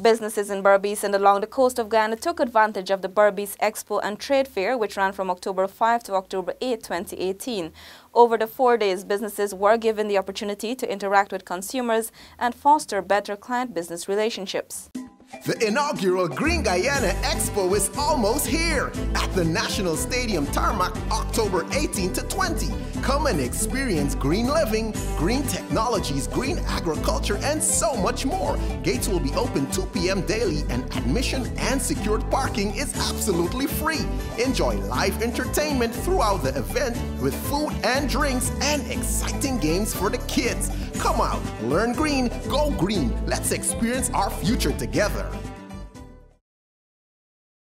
Businesses in Berbice and along the coast of Guyana took advantage of the Berbice Expo and Trade Fair, which ran from October 5 to October 8, 2018. Over the 4 days, businesses were given the opportunity to interact with consumers and foster better client-business relationships. The inaugural Green Guyana Expo is almost here at the National Stadium Tarmac, October 18 to 20. Come and experience green living, green technologies, green agriculture, and so much more. Gates will be open 2 p.m. daily, and admission and secured parking is absolutely free. Enjoy live entertainment throughout the event with food and drinks and exciting games for the kids. Come out, learn green, go green. Let's experience our future together.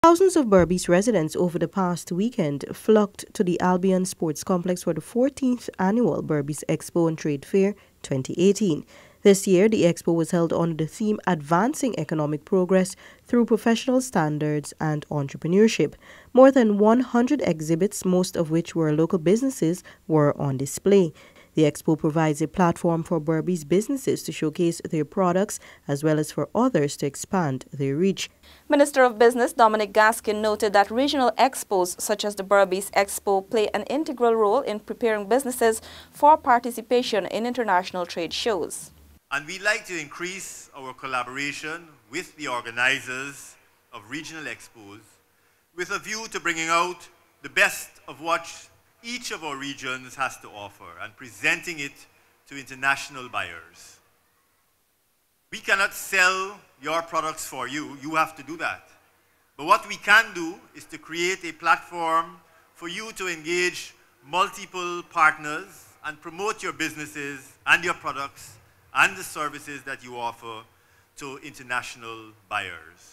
Thousands of Berbice residents over the past weekend flocked to the Albion Sports Complex for the 14th annual Berbice Expo and Trade Fair 2018. This year, the expo was held under the theme Advancing Economic Progress Through Professional Standards and Entrepreneurship. More than 100 exhibits, most of which were local businesses, were on display. The expo provides a platform for Berbice businesses to showcase their products as well as for others to expand their reach. Minister of Business Dominic Gaskin noted that regional expos such as the Berbice Expo play an integral role in preparing businesses for participation in international trade shows. And we'd like to increase our collaboration with the organizers of regional expos with a view to bringing out the best of what each of our regions has to offer and presenting it to international buyers. We cannot sell your products for you. You have to do that. But what we can do is to create a platform for you to engage multiple partners and promote your businesses and your products and the services that you offer to international buyers.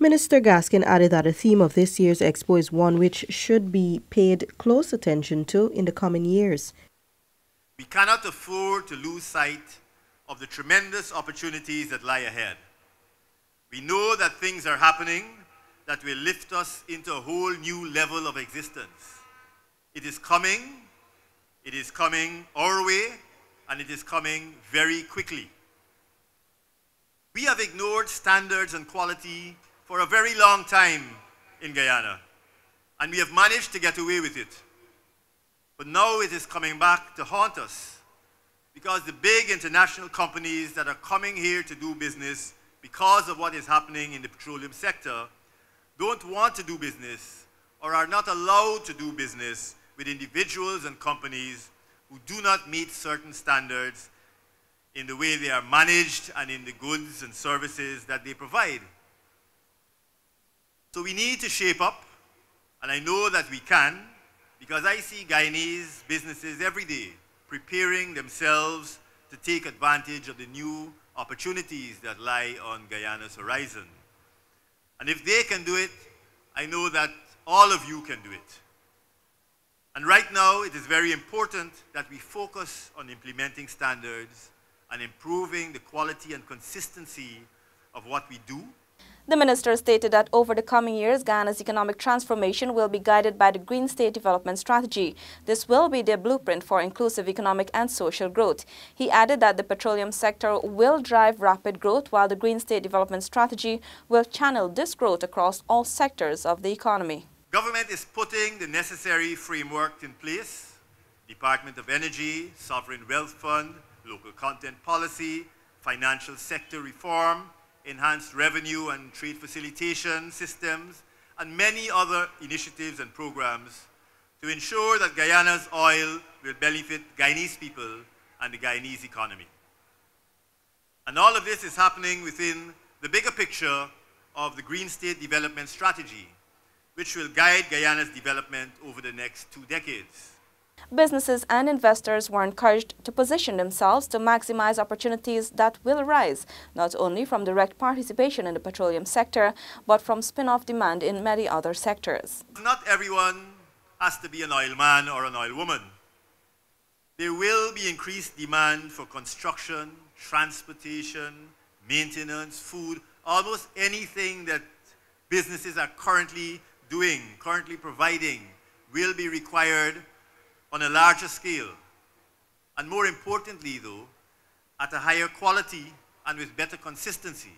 Minister Gaskin added that the theme of this year's expo is one which should be paid close attention to in the coming years. We cannot afford to lose sight of the tremendous opportunities that lie ahead. We know that things are happening that will lift us into a whole new level of existence. It is coming our way, and it is coming very quickly. We have ignored standards and quality for a very long time in Guyana, and we have managed to get away with it. But now it is coming back to haunt us because the big international companies that are coming here to do business because of what is happening in the petroleum sector don't want to do business or are not allowed to do business with individuals and companies who do not meet certain standards in the way they are managed and in the goods and services that they provide. So we need to shape up, and I know that we can, because I see Guyanese businesses every day preparing themselves to take advantage of the new opportunities that lie on Guyana's horizon. And if they can do it, I know that all of you can do it. And right now, it is very important that we focus on implementing standards and improving the quality and consistency of what we do. The minister stated that over the coming years, Guyana's economic transformation will be guided by the Green State Development Strategy. This will be their blueprint for inclusive economic and social growth. He added that the petroleum sector will drive rapid growth, while the Green State Development Strategy will channel this growth across all sectors of the economy. Government is putting the necessary framework in place: Department of Energy, Sovereign Wealth Fund, local content policy, financial sector reform, enhanced revenue and trade facilitation systems, and many other initiatives and programs to ensure that Guyana's oil will benefit Guyanese people and the Guyanese economy. And all of this is happening within the bigger picture of the Green State Development Strategy, which will guide Guyana's development over the next 2 decades. Businesses and investors were encouraged to position themselves to maximize opportunities that will arise, not only from direct participation in the petroleum sector, but from spin-off demand in many other sectors. Not everyone has to be an oil man or an oil woman. There will be increased demand for construction, transportation, maintenance, food, almost anything that businesses are currently doing, currently providing, will be required on a larger scale, and more importantly though, at a higher quality and with better consistency.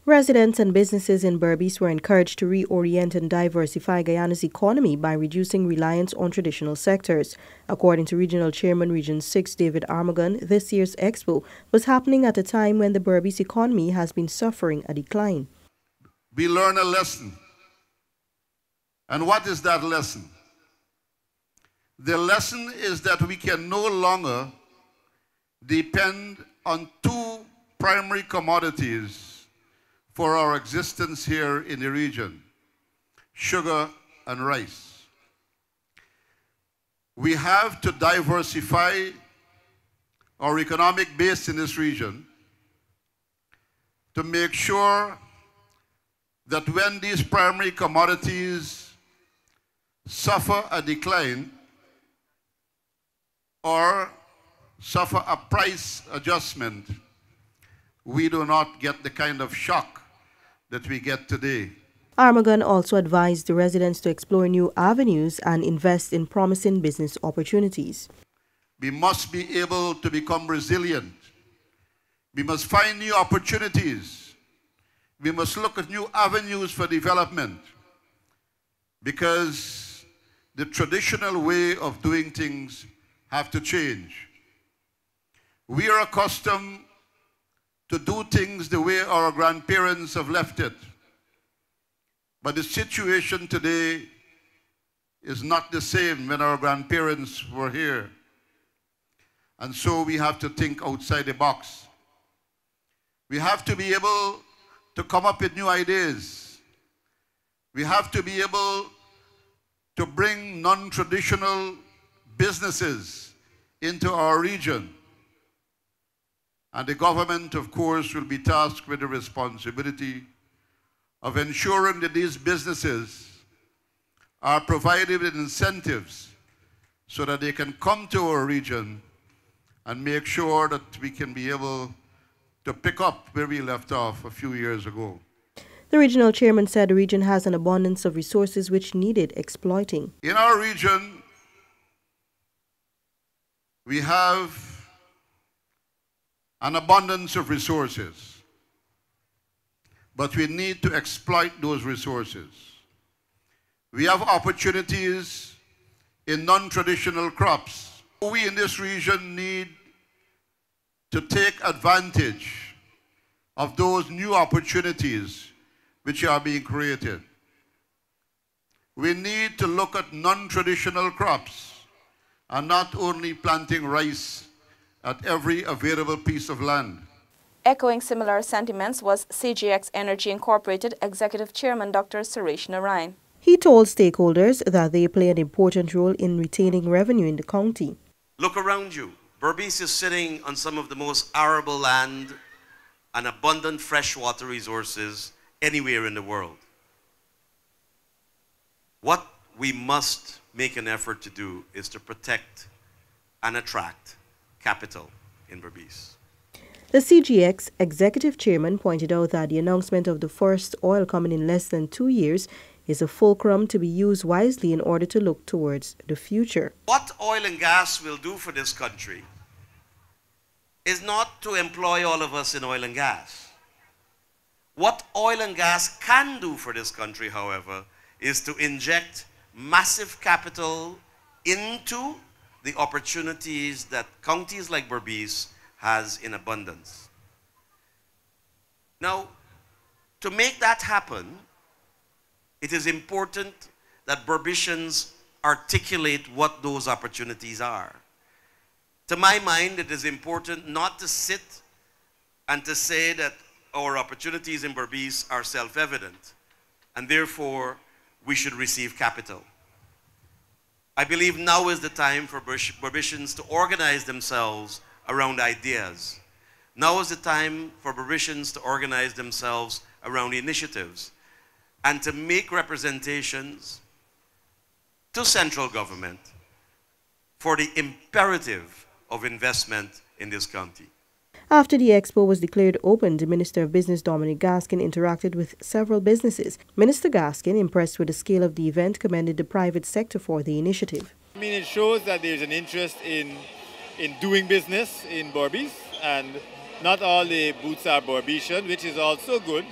Residents and businesses in Berbice were encouraged to reorient and diversify Guyana's economy by reducing reliance on traditional sectors. According to Regional Chairman Region 6 David Armagon, this year's Expo was happening at a time when the Berbice economy has been suffering a decline. We learn a lesson. And what is that lesson? The lesson is that we can no longer depend on two primary commodities for our existence here in the region: sugar and rice. We have to diversify our economic base in this region to make sure that when these primary commodities suffer a decline or suffer a price adjustment, we do not get the kind of shock that we get today. Armagon also advised the residents to explore new avenues and invest in promising business opportunities. We must be able to become resilient. We must find new opportunities. We must look at new avenues for development, because the traditional way of doing things have to change. We are accustomed to do things the way our grandparents have left it. But the situation today is not the same when our grandparents were here. And so we have to think outside the box. We have to be able to come up with new ideas. We have to be able to bring non-traditional businesses into our region. And the government, of course, will be tasked with the responsibility of ensuring that these businesses are provided with incentives so that they can come to our region and make sure that we can be able to pick up where we left off a few years ago. The regional chairman said the region has an abundance of resources which needed exploiting. In our region, we have an abundance of resources, but we need to exploit those resources. We have opportunities in non-traditional crops. We in this region need to take advantage of those new opportunities which are being created. We need to look at non-traditional crops and not only planting rice at every available piece of land. Echoing similar sentiments was CGX Energy Incorporated Executive Chairman Dr. Suresh Narayan. He told stakeholders that they play an important role in retaining revenue in the county. Look around you. Berbice is sitting on some of the most arable land and abundant freshwater resources anywhere in the world. What we must make an effort to do is to protect and attract capital in Berbice. The CGX executive chairman pointed out that the announcement of the first oil coming in less than 2 years is a fulcrum to be used wisely in order to look towards the future. What oil and gas will do for this country is not to employ all of us in oil and gas. What oil and gas can do for this country, however, is to inject massive capital into the opportunities that counties like Berbice has in abundance. Now, to make that happen, it is important that Berbicians articulate what those opportunities are. To my mind, it is important not to sit and to say that our opportunities in Berbice are self-evident, and therefore we should receive capital. I believe now is the time for Berbicians to organize themselves around ideas. Now is the time for Berbicians to organize themselves around initiatives and to make representations to central government for the imperative of investment in this county. After the expo was declared open, the Minister of Business, Dominic Gaskin, interacted with several businesses. Minister Gaskin, impressed with the scale of the event, commended the private sector for the initiative. I mean, it shows that there's an interest in doing business in Berbice, and not all the booths are Berbician, which is also good.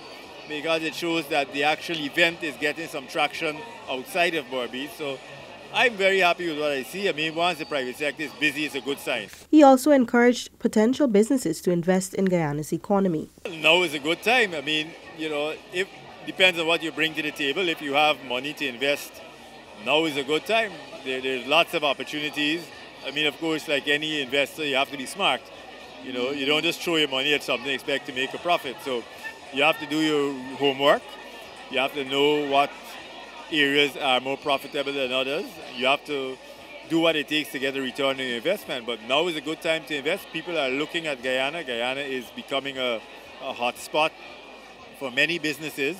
because it shows that the actual event is getting some traction outside of Berbice. So I'm very happy with what I see. I mean, once the private sector is busy, it's a good sign. He also encouraged potential businesses to invest in Guyana's economy. Now is a good time. I mean, you know, it depends on what you bring to the table. If you have money to invest, now is a good time. There's lots of opportunities. I mean, of course, like any investor, you have to be smart. You know, you don't just throw your money at something and expect to make a profit. So you have to do your homework. You have to know what areas are more profitable than others. You have to do what it takes to get a return on your investment. But now is a good time to invest. People are looking at Guyana. Guyana is becoming a hot spot for many businesses.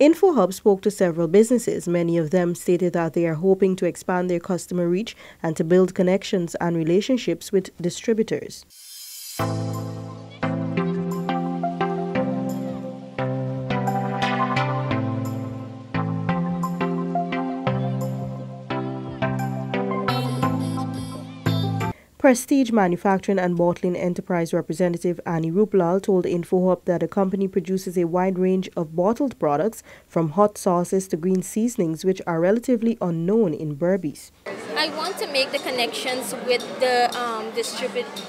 InfoHub spoke to several businesses. Many of them stated that they are hoping to expand their customer reach and to build connections and relationships with distributors. Prestige Manufacturing and Bottling Enterprise representative Annie Rupelal told InfoHub that the company produces a wide range of bottled products, from hot sauces to green seasonings, which are relatively unknown in Berbice. I want to make the connections with the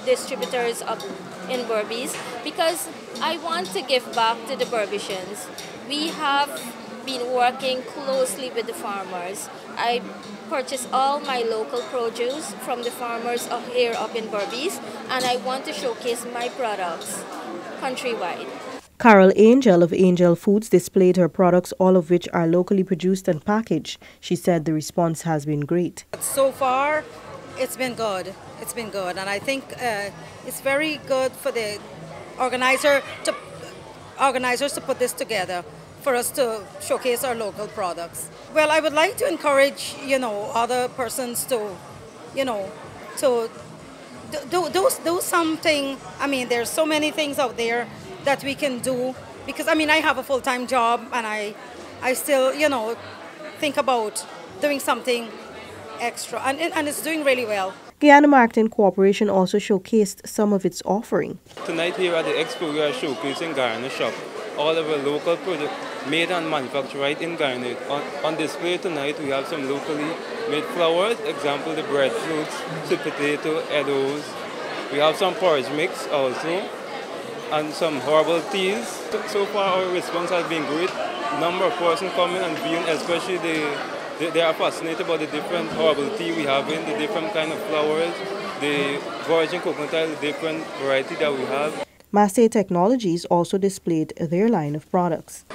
distributors up in Berbice because I want to give back to the Berbicians. We have been working closely with the farmers. I purchase all my local produce from the farmers here up in Berbice, and I want to showcase my products countrywide. Carol Angel of Angel Foods displayed her products, all of which are locally produced and packaged. She said the response has been great. So far, it's been good. It's been good, and I think it's very good for the organizers to put this together for us to showcase our local products. Well, I would like to encourage, other persons to, to do something. I mean, there's so many things out there that we can do because, I have a full-time job and I still, think about doing something extra and it's doing really well. Guyana Marketing Corporation also showcased some of its offering. Tonight here at the Expo, we are showcasing Guyana Shop. All of our local products made and manufactured right in Guyana. On display tonight, we have some locally made flowers, example the breadfruits, sweet potato, eddos. We have some porridge mix also, and some herbal teas. So far, our response has been great. Number of persons coming and viewing, especially they are fascinated about the different herbal tea we have in, the different kind of flowers, the virgin coconut oil, the different variety that we have. Massey Technologies also displayed their line of products.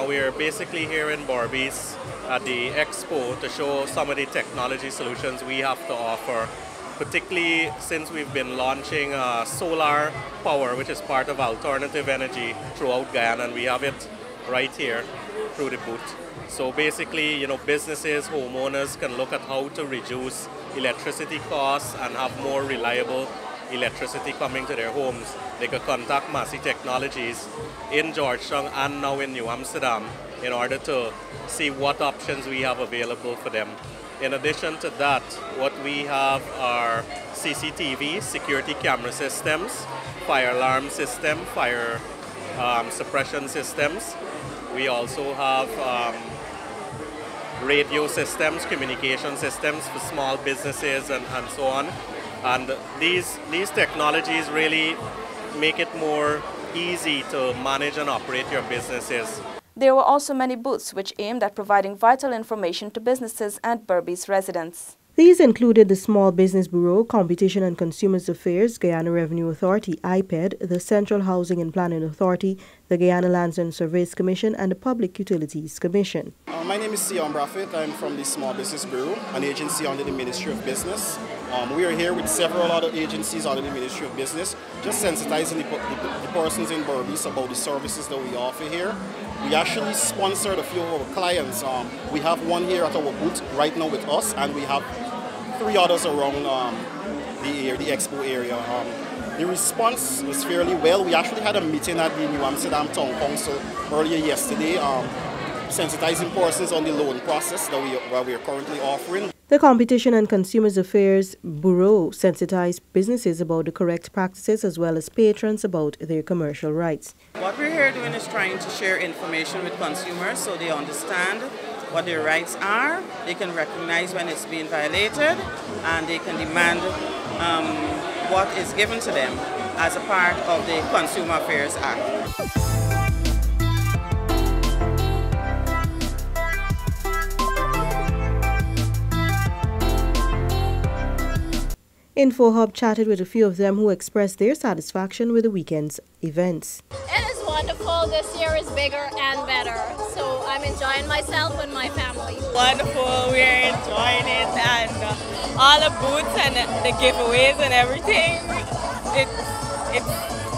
We are basically here in Berbice at the Expo to show some of the technology solutions we have to offer, particularly since we've been launching solar power, which is part of alternative energy throughout Guyana, and we have it right here through the booth. So basically, businesses, homeowners can look at how to reduce electricity costs and have more reliable electricity coming to their homes. They could contact Massey Technologies in Georgetown and now in New Amsterdam in order to see what options we have available for them. In addition to that, what we have are CCTV, security camera systems, fire alarm system, fire suppression systems. We also have radio systems, communication systems for small businesses and so on. And these technologies really make it more easy to manage and operate your businesses. There were also many booths which aimed at providing vital information to businesses and Berbice residents. These included the Small Business Bureau, Competition and Consumers Affairs, Guyana Revenue Authority, IPED, the Central Housing and Planning Authority, the Guyana Lands and Surveys Commission, and the Public Utilities Commission. My name is SEON. I'm from the Small Business Bureau, an agency under the Ministry of Business. We are here with several other agencies under the Ministry of Business, just sensitizing the persons in Berbice about the services that we offer here. We actually sponsored a few of our clients. We have one here at our booth right now with us, and we have 3 others around the Expo area. The response was fairly well. We actually had a meeting at the New Amsterdam Town Council earlier yesterday. sensitizing persons on the loan process that we are currently offering. The Competition and Consumers Affairs Bureau sensitized businesses about the correct practices as well as patrons about their commercial rights. What we're here doing is trying to share information with consumers so they understand what their rights are, they can recognize when it's being violated, and they can demand what is given to them as a part of the Consumer Affairs Act. InfoHub chatted with a few of them who expressed their satisfaction with the weekend's events. It is wonderful. This year is bigger and better. So I'm enjoying myself and my family. Wonderful. We're enjoying it, and all the booths and the giveaways and everything. It's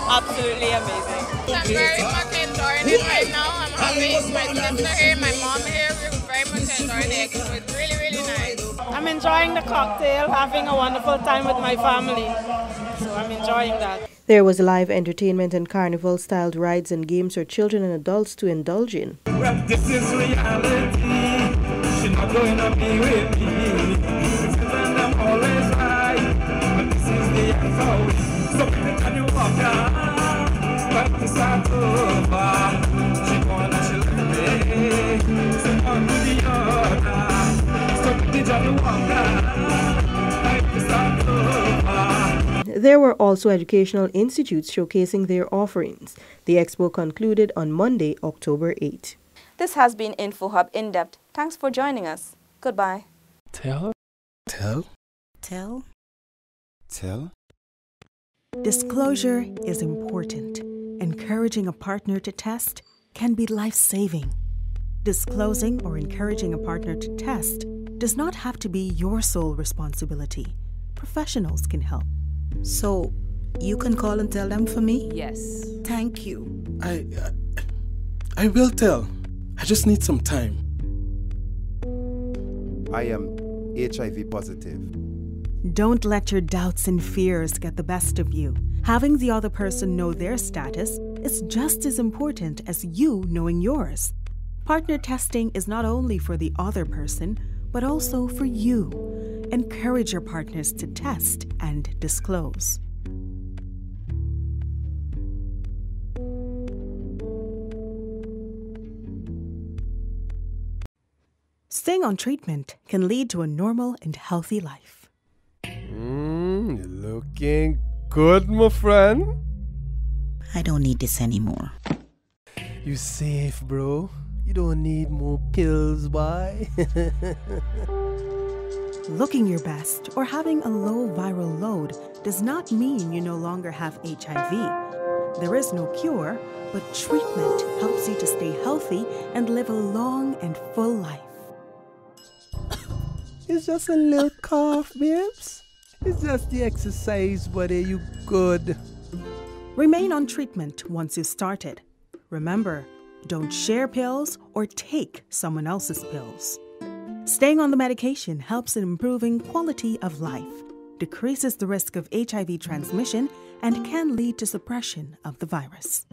absolutely amazing. I'm very much enjoying it right now. I'm having my sister here, my mom here. We're very much enjoying the Expo. It's really, really nice. I'm enjoying the cocktail, having a wonderful time with my family. So I'm enjoying that. There was live entertainment and carnival-styled rides and games for children and adults to indulge in. Well, this is reality. She's not going to be with me. And I'm always right. But this is the answer. So every time you walk down, but this is over. She gonna chill with me. So on to the other. There were also educational institutes showcasing their offerings. The expo concluded on Monday, October 8. This has been InfoHub In-Depth. Thanks for joining us. Goodbye. Tell. Disclosure is important. Encouraging a partner to test can be life-saving. Disclosing or encouraging a partner to test does not have to be your sole responsibility. Professionals can help. So, you can call and tell them for me? Yes. Thank you. I will tell. I just need some time. I am HIV positive. Don't let your doubts and fears get the best of you. Having the other person know their status is just as important as you knowing yours. Partner testing is not only for the other person, but also for you. Encourage your partners to test and disclose. Staying on treatment can lead to a normal and healthy life. You're looking good, my friend. I don't need this anymore. You safe, bro. You don't need more pills, boy. Looking your best or having a low viral load does not mean you no longer have HIV. There is no cure, but treatment helps you to stay healthy and live a long and full life. It's just a little cough, babes. It's just the exercise, buddy. You good. Remain on treatment once you've started. Remember, don't share pills or take someone else's pills. Staying on the medication helps in improving quality of life, decreases the risk of HIV transmission, and can lead to suppression of the virus.